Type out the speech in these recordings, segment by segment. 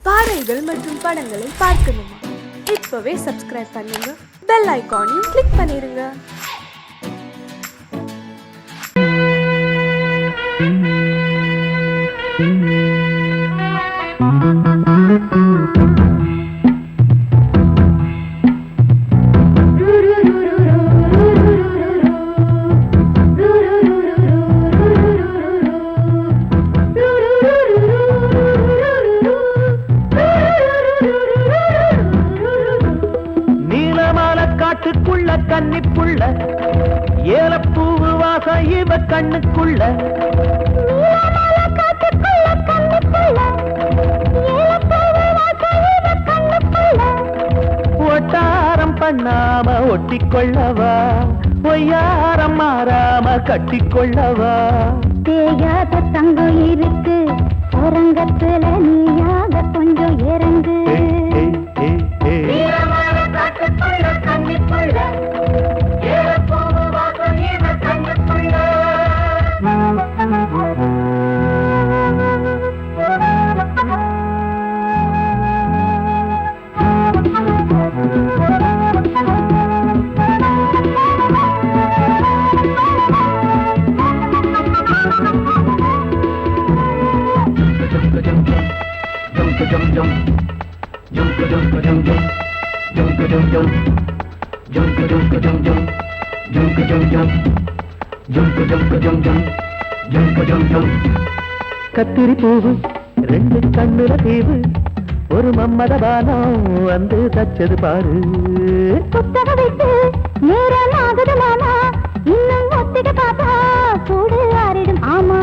பாடல்கள் மற்றும் படங்களை பார்க்கணுமா? இப்பவே சப்ஸ்கிரைப் பண்ணுங்க, பெல் ஐகானையும் கிளிக் பண்ணிருங்க. கன்னிப்புள்ள ஏலப்பூவு வாசம் இவ கண்ணுக்குள்ள ஒட்டாரம் பண்ணாம ஒட்டிக்கொள்ளவா, ஒய்யாரம் மாறாம கட்டிக்கொள்ளவா. தேயாத தங்கம் இருக்கு அரங்கத்துல, நீயாக கொஞ்சம் இறங்கு. கத்திரி பூவு ரெண்டு கண்ணுல தீவு, ஒரு மம்மத பானம் வந்து தச்சது பாரு. புத்தக விட்டு நேரம் ஆகுது மாமா, இன்னும் ஒத்திக பாப்பா கூடு ஆறிடும். ஆமா,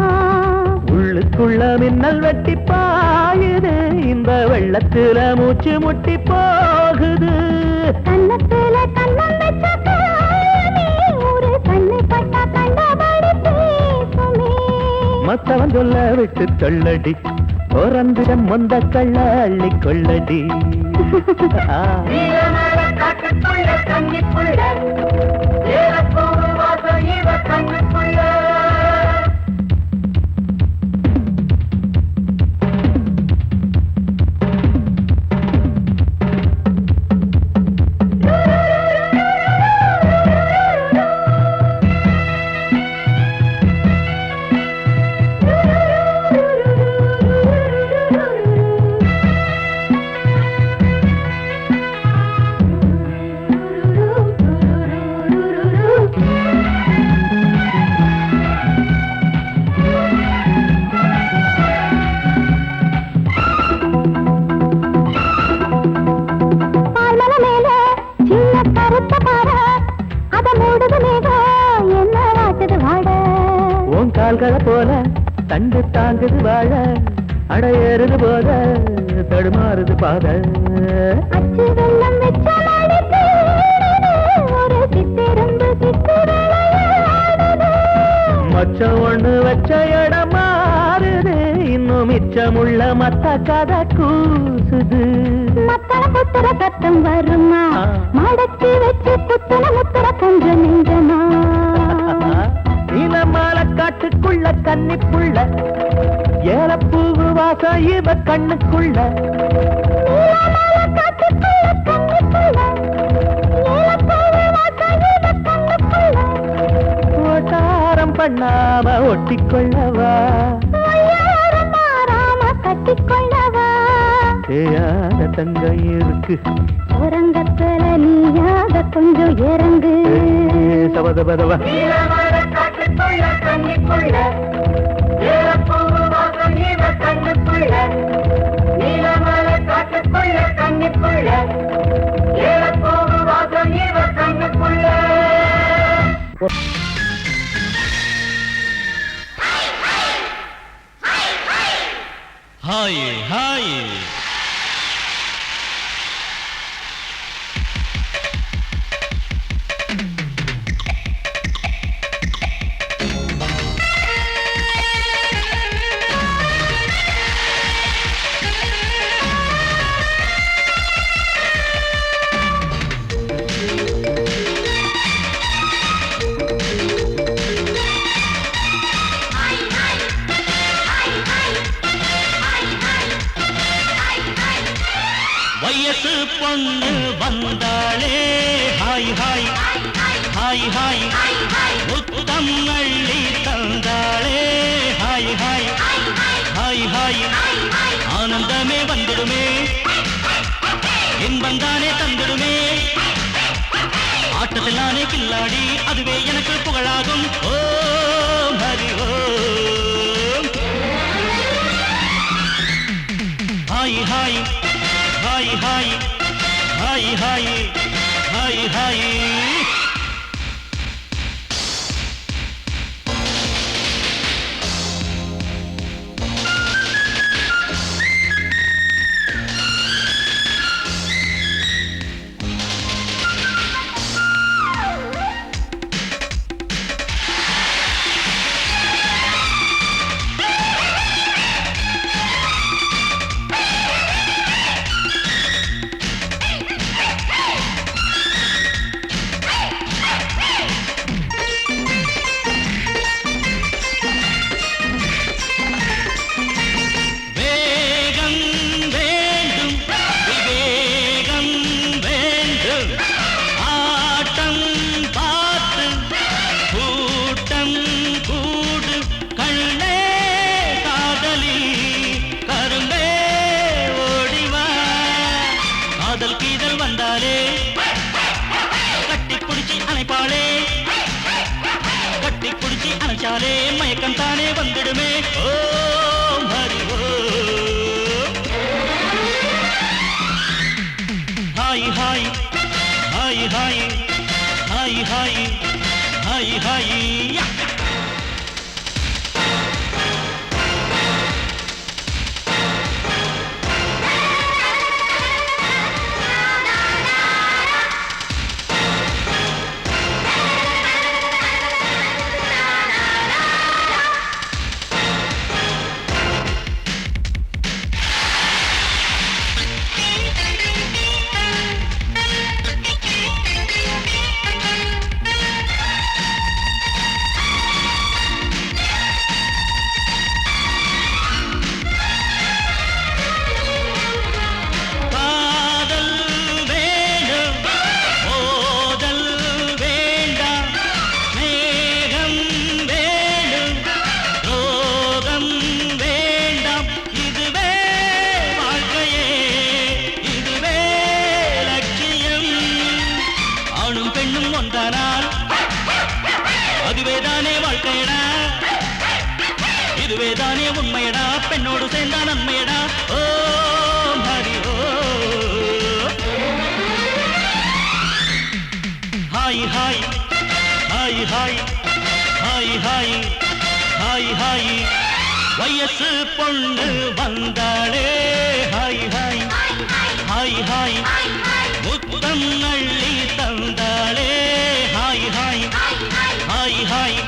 உள்ளுக்குள்ள மின்னல் வெட்டி பாயுது, இந்த வெள்ளத்துல மூச்சு முட்டி போகுது. கண்ணத்துல கண்ணம் வச்ச ஒரு கண்ணு பட்டா கண்டபடி பேசுமே. மத்தவன் சொல்ல விட்டு சொல்லடி, ஓரந்திடம் மொந்த கள்ள அள்ளி கொள்ளடி. கால்களை போல தண்டு தாங்குது வாழ, அடையேறுது போத தடுமாறுது பாத. அச்சு வெள்ளம் வச்ச ஒரு சித்திருந்து மச்சம் ஒண்ணு வச்ச இடம் மாறுது, இன்னும் மிச்சமுள்ள மத்த கதை கூசுது. மத்தள புத்திர சத்தம் வருமா, மடக்கி வச்சு புத்தன முத்திர கொஞ்சம் நெஞ்சமா. நீலமால காட்டுக்குள்ள கன்னிப்புள்ள ஏலப்பூவு வாசம் இவ கண்ணுக்குள்ள. ஓட்டாரம் பண்ணாம ஒட்டிக்கொள்ளவா, கட்டிக்கொள்ளவா. தேயாத தங்கம் இருக்கு உறங்கத்துல, நீயாக கொஞ்சம் இறங்கு. சபதபதவா Hi, hi. வயசு பொண்ணு வந்தாளே ஹாய் ஹாய் ஹாய் ஹாய் முத்தம் அள்ளி தந்தாளே ஹாய் ஹாய் ஹாய் ஹாய் ஆனந்தமே வந்துடுமே இன்பந்தானே தந்துடுமே ஆட்டத்தில் நானே கில்லாடி அதுவே எனக்கு புகழாகும் Om Hari Om hi hi hi hi hi hi hi hi அணைச்சாலே மயக்கம் தானே வந்துடுமே Om Hari Om hi hi hi hi hi hi hi hi அதுவேதானே வாழ்க்கையடா இதுவேதானே உண்மையடா பெண்ணோடு சேர்ந்தா நன்மையடா Om Hari Om hi hi hi hi hi hi hi hi வயசு பொண்ணு வந்தாளே ஹாய் ஹாய் ஹாய் ஹாய் முத்தம் அள்ளி தந்தாளே ஹாய் ஹாய் ஹாய் ஹாய்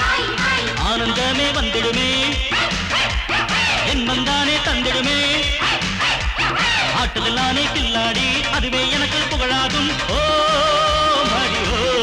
ஆனந்தமே வந்துடுமே என்பந்தானே தந்திடுமே ஆட்டத்தில் நானே கில்லாடி அதுவே எனக்கு புகழாகும் ஓம் ஹரி ஓம்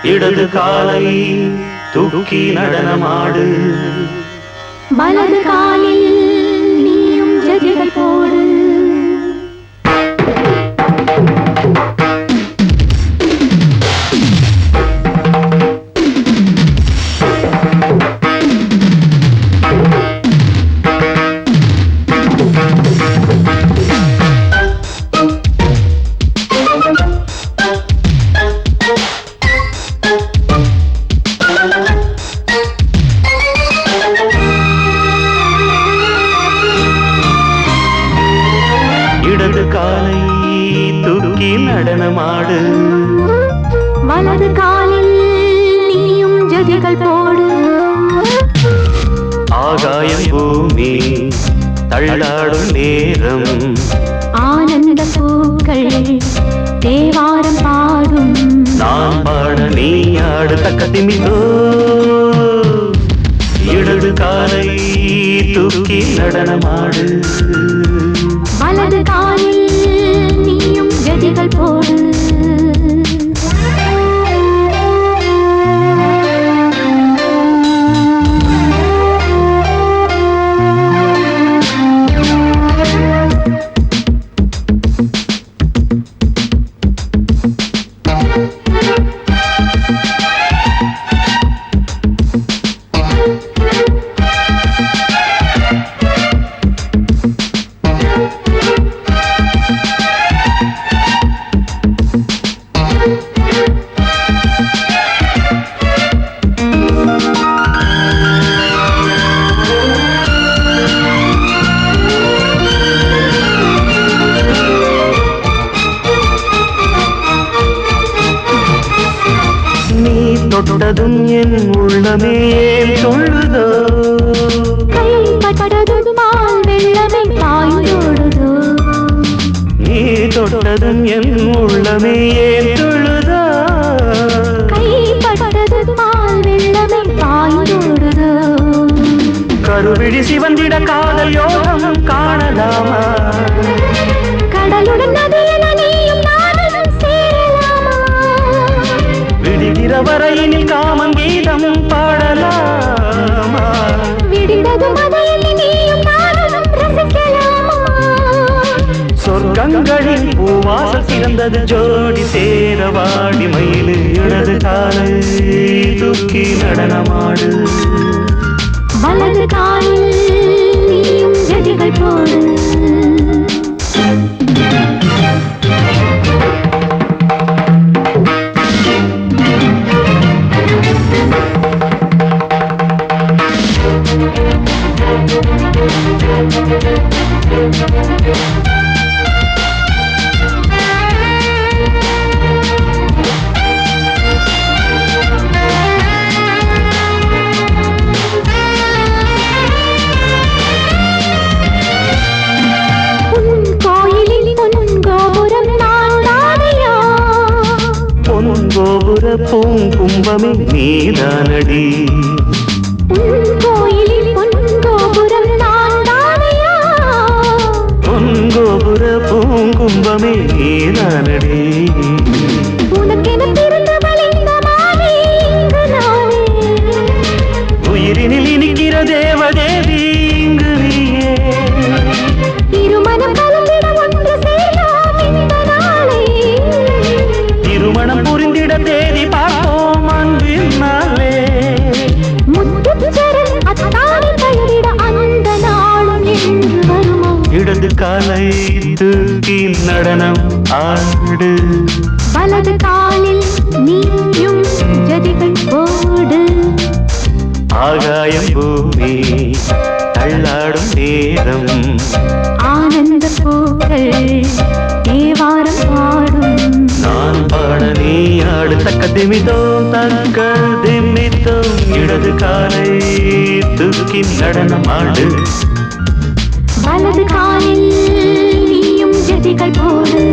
இடது காலை தூக்கி நடனமாடு வலது காலில் நீயும் ஜதிகள் போடு இடது காலை தூக்கி நடனமாடு வலது காலில் நீயும் ஜதிகள் போடு ஆகாயம் பூமி தள்ளாடும் நேரம் ஆனந்த பூக்கள் தேவாரம் பாடும் நான் பாட நீ ஆடு தக்க திமிதோ இடது காலை தூக்கி நடனமாடு வலது காலில் நீயும் ஜதிகள் போடு தொட்டதும் என் உள்ளமே சொல்லுதோ கைப்பட்டதும் மால் வெள்ளமே பாய்ந்தோடுதோ நீ தொட்டதும் என் உள்ளமே சொல்லுதோ கைப்பட்டதும் மால் வெள்ளமே பாய்ந்தோடுதோ கருவிழி சிவந்திட காதல் யோகம் காணலாமா கடலுடன் நதியில நீயும் நானும் சேரலாமா விடுகிற வரையினில் காமம் கீதம் பாடலாமா விடிந்தது மதையில் நீயும் நானும் ரசிக்கலாமா சொர்க்கங்களின் பூவாசல் சிறந்தது ஜோடி சேரவாடி மயிலு இடது காலை தூக்கி நடனமாடு வலது காலில் நீயும் ஜதிகள் போடு கோபுர பூங்கும்பமே நீதானடி கோயிலில் பொன்கோபுரம் நான் தானையா பொன்கோபுர பூங்கும்பமே நீதானடி உனக்கென பிறந்தவள் இந்த மாலை இங்கு நானே உயிரினில் இனிக்கிற தேவதேவி இங்கு நீயே இருமனம் கலந்திட ஒன்று சேரலாம் இந்த நாளே திருமணம் புரிந்திட தேதி பார்ப்போம் அன்பின் நாளே முத்துச்சரன் அத்தானை பெயரிட அந்த நாளும் என்று வருமோ இடது காலை தூக்கி நடனம் ஆடு வலது காலில் நீயும் ஜதிகள் போடு ஆகாயம் பூமி தள்ளாடும் நேரம் ஆனந்த பூக்கள் தேவாரம் பாடும் நான் பாட நீ ஆடு தக்க திமிதோம் தக்க திமிதோம் இடது காலை தூக்கி நடனமாடு வலது காலில் நீயும் ஜதிகள் போடு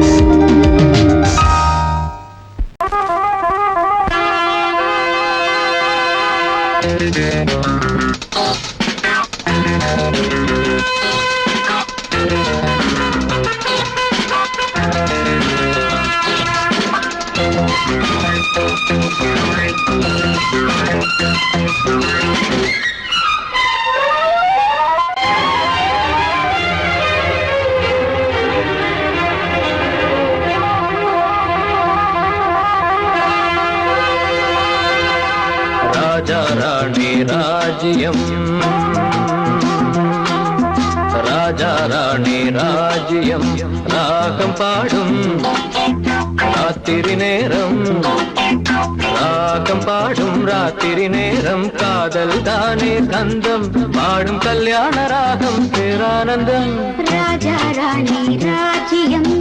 ராஜ்யம் ராஜா ராணி ராஜ்யம் ராகம் பாடும் ராத்திரி நேரம் ராகம் பாடும் ராத்திரி நேரம் காதல் தானே கந்தம் பாடும் கல்யாண ராகம் பேரானந்தம் ராஜா ராணி ராஜ்யம்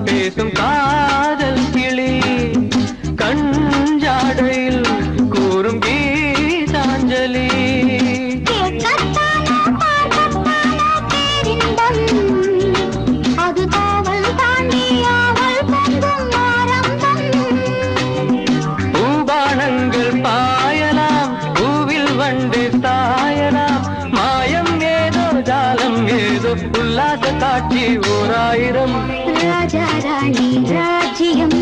பேசும் காதல் கிளி கஞ்சாடையில் கூறும் கீதாஞ்சலி அது காவல் தாண்டியாமல் பூபானங்கள் பாயலாம் பூவில் வண்டு சாயலாம் மாயம் ஏதோ ஜாலம் ஏதோ உல்லாச காட்சி ஓராயிரம் ராஜா ராணி ராஜ்யம்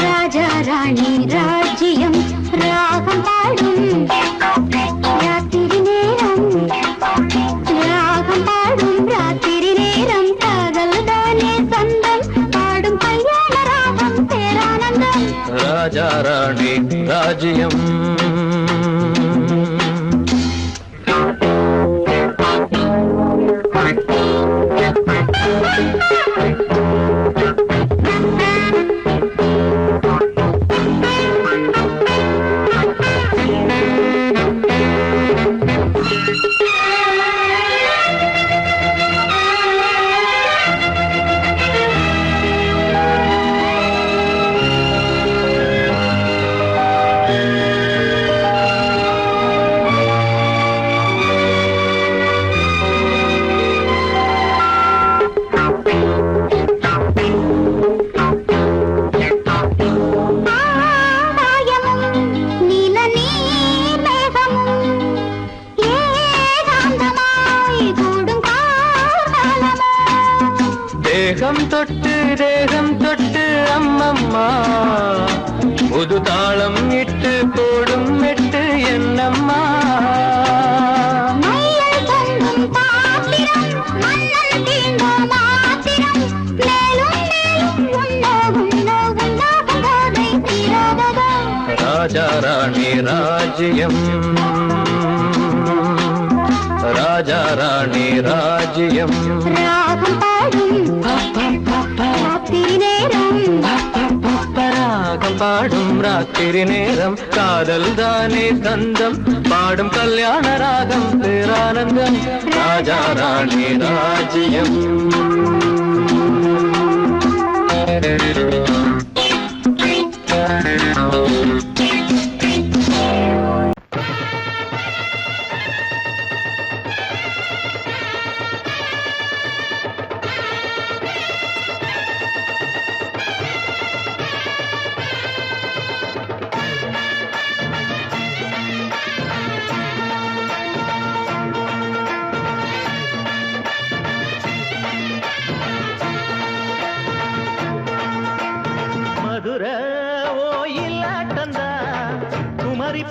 ராஜா ராணி ராஜ்யம் ராகம் பாடும் ராத்திரி நேரம் ராகம் பாடும் ராத்திரி நேரம் காதல் தானே சொந்தம் பாடும் கல்யாண ராகம் பேரானந்தம் ராஜா ராணி ராஜ்யம் தேகம் தொட்டு அம்மம்மா புது தாளம் இட்டு போடும் மெட்டு என்னம்மா ராஜா ராணி ராஜ்யம் ராஜா ராணி ராஜ்யம் ராகம் பாடும் ராத்திரி நேரம் காதல் தானே தந்தம் பாடும் கல்யாண ராகம் பேரானந்தம் ராஜா ராணி ராஜ்யம்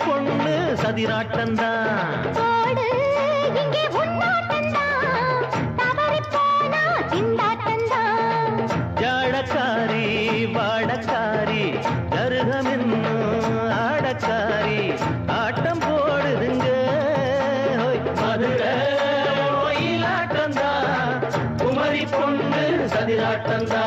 பொண்ணு சதிராட்டந்தா ஜாடக்காரி வாடக்காரி தருகமென்னு ஆடக்காரி ஆட்டம் போடுதுங்க மதுரை ஆட்டந்தா குமரி பொண்ணு சதிராட்டந்தா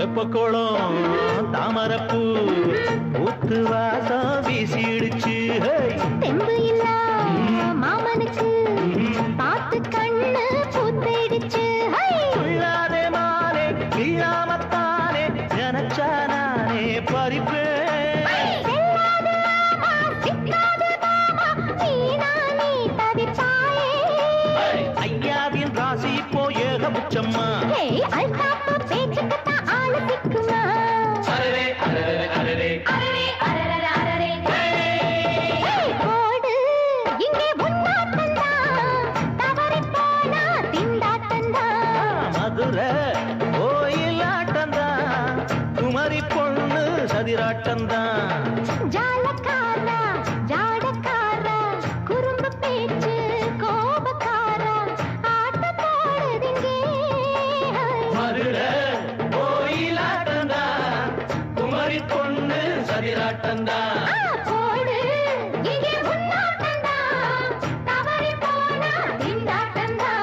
தெப்பக்குளம் தாமரப்பூ ஊத்து வாசம் வீசிடுச்சு தெம்பு இல்ல மாமனுக்கு பார்த்து கண்ணு பூத்திடுச்சு உள்ளாதே மானே இல்லாமத்தானே ஜனச்சா நானே பறிப்பேன் ஐயாவின் ராசி இப்போ ஏகபட்சம்மா பேச்சுக்குத்தான் ஆளு சிக்குமா அரரே அரரே அரரே அரரே அரரே அரரே போடு இங்கே உன்னாட்டந்தான் தவறி போனா திண்டாட்டந்தான் மதுரை கோயிலாட்டந்தான் குமரி பொண்ணு சதிராட்டந்தான் ஜாலக்காரா ஜாடக்காரா குறும்பு பேச்சு கோபக்காரா ஆட்ட போடுதிங்கே மதுரை கோயிலாட்டந்தான் குமரி பொண்ணு சதிராட்டந்தான் போடு இங்கே உன்னாட்டந்தான் தவறி போனா திண்டாட்டந்தான்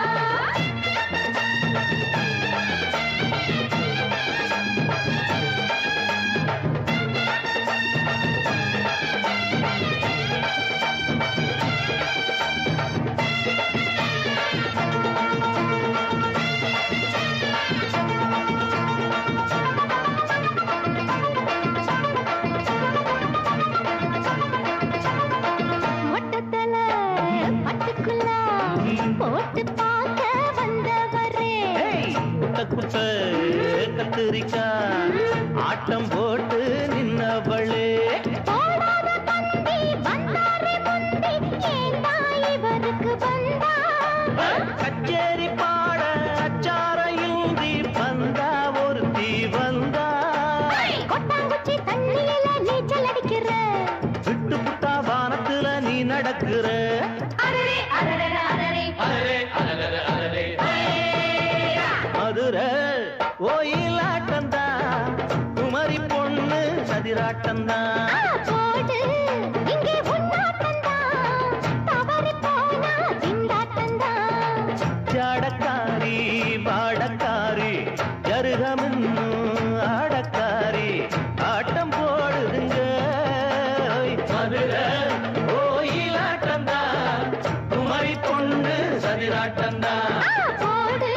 மொட்டத்தல பட்டுக்குள்ள போட்டு பார்க்க வந்தவரே குட்ட குட்ட கத்திரிக்கா ஆட்டம் போட்டு நின்னவளே போடாத பந்தி வந்தாரே முந்தி ஏண்டா இவருக்கு வந்தா கச்சேரி பாட அச்சாரையுந்தி வந்தா ஒருத்தி வந்தா கொட்டாங்குச்சி தண்ணியில நீச்சல் அடிக்கிற விட்டு புட்டா வானத்துல நீ நடக்கிற அரரே அரரே அரரே அரரே அரரே அரரே மதுரை கோயிலாட்டந்தான் குமரி பொண்ணு சதிராட்டந்தான் போடு இங்கே உன்னாட்டந்தான் தவறி போனா திண்டாட்டந்தான் ஜாடக்காரி பாடக்காரி ஜருகமின்னும் ஆடக்காரி ஆட்டம் போடுதுங்க மதுரை கோயிலாட்டந்தான் குமரி பொண்ணு சதிராட்டந்தான் போடு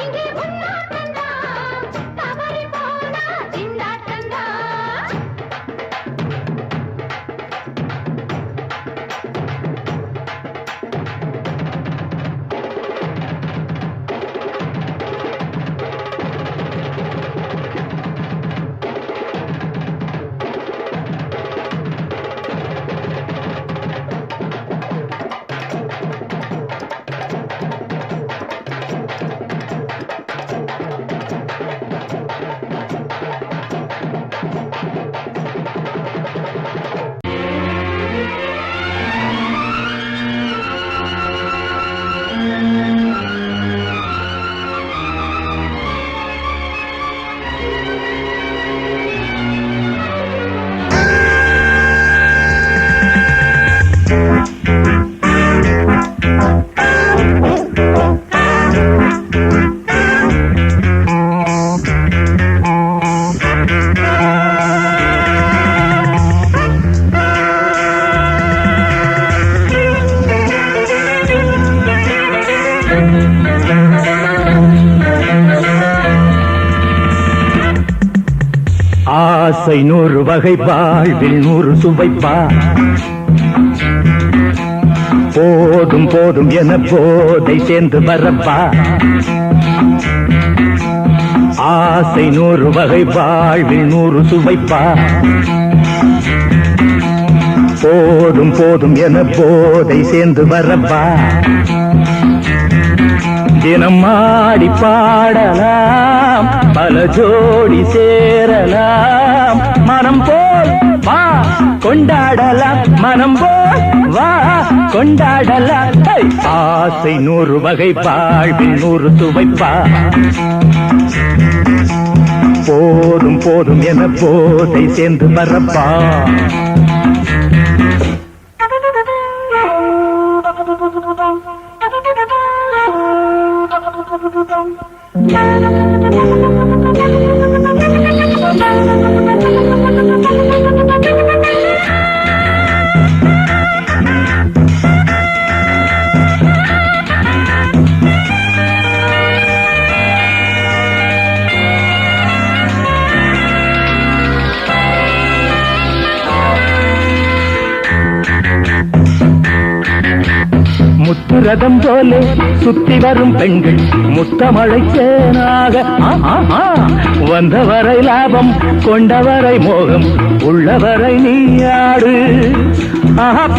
இங்கே உன்னாட்டந்தான் தவறி போனா திண்டாட்டந்தான் ஆசை 100 வகை வாழ்வில் 100 சுவைப்பா போதும் போதும் என போதை சேர்ந்து வரப்பா ஆசை 100 வகை வாழ்வில் 100 சுவைப்பா போதும் போதும் என போதை சேர்ந்து வரப்பா தினம் ஆடி பாடலாம் பல ஜோடி சேரலாம் மனம் போல் வா கொண்டாடலாம் மனம் போல் வா கொண்டாடலாம் ஆசை 100 வகை வாழ்வில் 100 சுவைப்பா போதும் போதும் என போதை சேர்ந்து வரப்பா Thank you. ரதம் போலே சுத்தி வரும் பெண்கள் முத்தமழை தேனாக வந்தவரை லாபம் கொண்டவரை மோகம் உள்ளவரை நீயாடு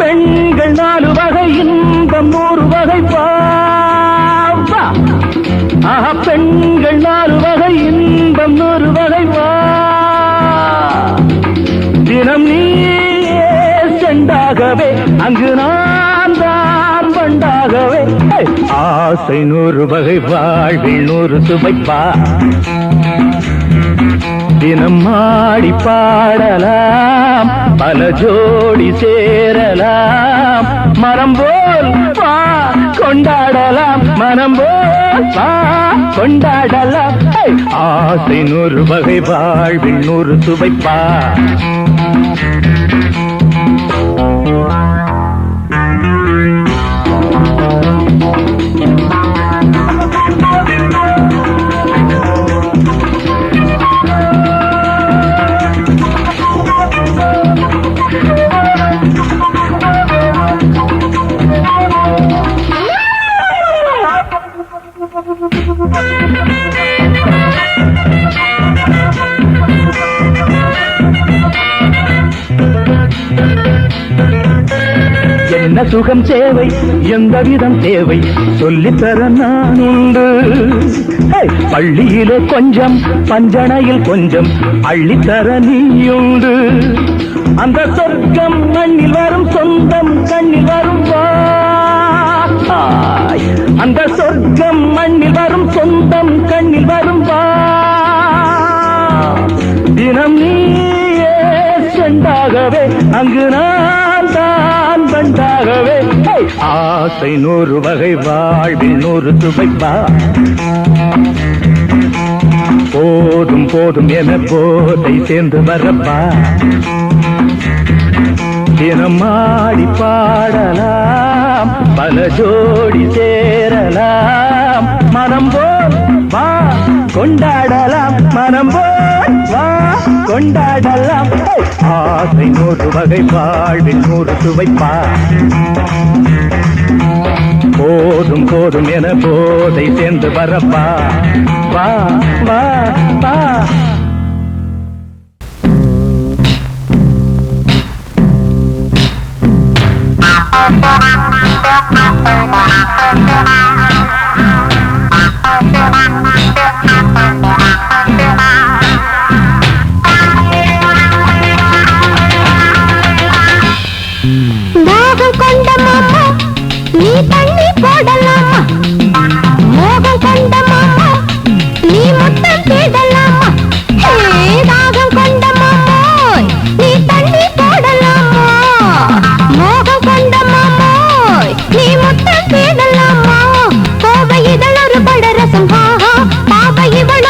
பெண்கள் 4 வகை இன்பம் 100 வகை பாவா பெண்கள் 4 வகை இன்பம் 100 வகை வா தினம் நீயே செண்டாகவே அங்கு நான் தான் வண்டாகவே ஆசை 100 வகை வாழ்வில் 100 சுவைப்பா தினம் ஆடி பாடலாம் பல ஜோடி சேரலாம் மனம் போல் வா கொண்டாடலாம் மனம் போல் வா கொண்டாடலாம் ஆசை 100 வகை வாழ்வில் 100 சுவைப்பா என்ன சுகம் தேவை எந்த விதம் தேவை சொல்லித்தர நான் உண்டு பள்ளியிலே கொஞ்சம் பஞ்சனையில் கொஞ்சம் அள்ளித்தர நீயுண்டு அந்த சொர்க்கம் மண்ணில் வரும் சொந்தம் கண்ணில் வரும் அந்த சொர்க்கம் மண்ணில் வரும் சொந்தம் கண்ணில் வரும் தினம் நீயே செண்டாகவே அங்கு நான் தான் பண்டாகவே ஆசை 100 வகை வாழ்வில் 100 சுவைப்பா போதும் போதும் என போதை சேர்ந்து வரப்பா தினம் ஆடி பாடலாம் பல ஜோடி சேரலாம் மனம் போல் வா கொண்டாடலாம் மனம் போல் வா கொண்டாடலாம் ஆசை 100 வகை வாழ்வில் 100 சுவைப்பா போதும் போதும் என போதை சேர்ந்து வரப்பா வா வா வா மோகம் கொண்ட மாமா நீ தண்ணி போடலாமா மோகம் கொண்ட மாமா நீ முத்தம் தேடலாமா தாகம் கொண்ட மாமோய் நீ தண்ணி போடலாமா மோகம் கொண்ட மாமோய் நீ முத்தம் தேடலாமா கோவை இதழ் ஒரு பட ரசம் பாபா இவள்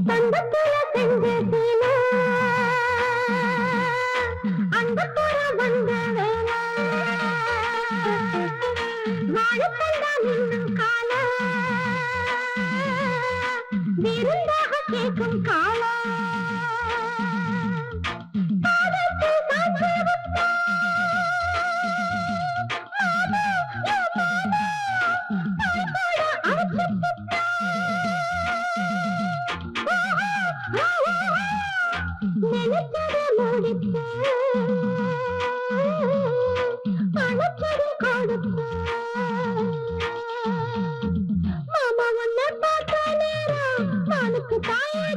தந்தத்துல செஞ்ச சீனா அந்த புற வந்த வேணா வாழப்பண்டா இன்னும் கால விருந்தாக கேட்கும் கால நினைச்சதை முடித்து அனுப்பது கொடுத்து மாமா உன்னை பார்த்த நேரம் நானுக்கு தாயே